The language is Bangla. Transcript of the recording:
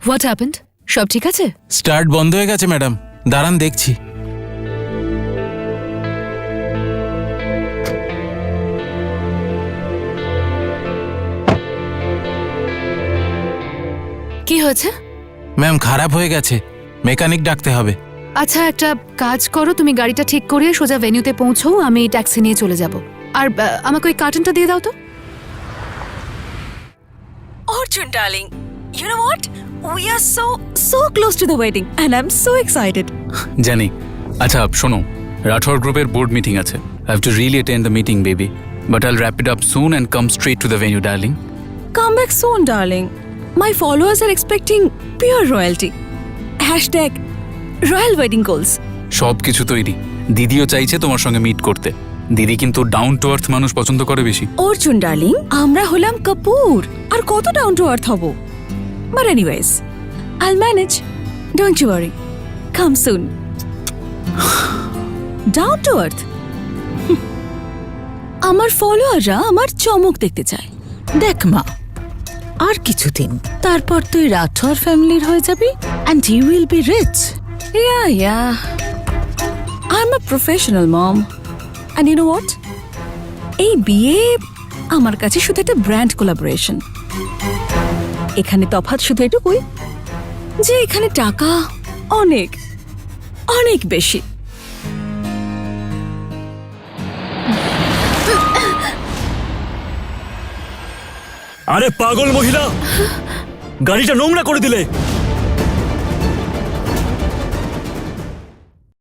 What happened? সব ঠিক আছে? স্টার্ট বন্ধ হয়ে গেছে ম্যাডাম, দাঁড়ান দেখছি। কি হয়েছে? ম্যাম খারাপ হয়ে গেছে, মেকানিক ডাকতে হবে। আচ্ছা, একটা কাজ করো, তুমি গাড়িটা ঠিক করে সোজা ভেন্যুতে পৌঁছো, আমি ট্যাক্সি নিয়ে চলে যাব। আর আমাকে ওই কার্টনটা দিয়ে দাও তো। Arjun, darling, you know what? We are so close to the wedding and I'm so excited. জানি। আচ্ছা শোনো, রাঠোর গ্রুপের বোর্ড মিটিং আছে। I have to really attend the meeting, baby. But I'll wrap it up soon and come straight to the venue, darling. Come back soon, darling. My followers are expecting pure royalty. Hashtag royal wedding goals. সব কিছু তৈরি। দিদিও চাইছে তোমার সঙ্গে মিট করতে। দিদি কিন্তু ডাউন টু আর্থ মানুষ পছন্দ করে বেশি। অর্জুন ডার্লিং, আমরা হলাম কাপুর, আর কত ডাউন টু আর্থ হব। But anyways, I'll manage. Don't you worry. Come soon. Down to earth. আমার ফলোয়াররা আমার চমক দেখতে চায়। দেখ মা, আর কিছুদিন তারপর তুই রাঠোর ফ্যামিলির হয়ে যাবি and you will be rich. Yeah. I'm a professional mom. And you know what? এই বিয়ে আমার কাছে শুধু একটা ব্র্যান্ড কোলাবোরেশন। এখানে তফাৎ শুধু এটুকুই যে এখানে টাকা অনেক অনেক বেশি। আরে পাগল মহিলা, গাড়িটা নোংরা করে দিলে।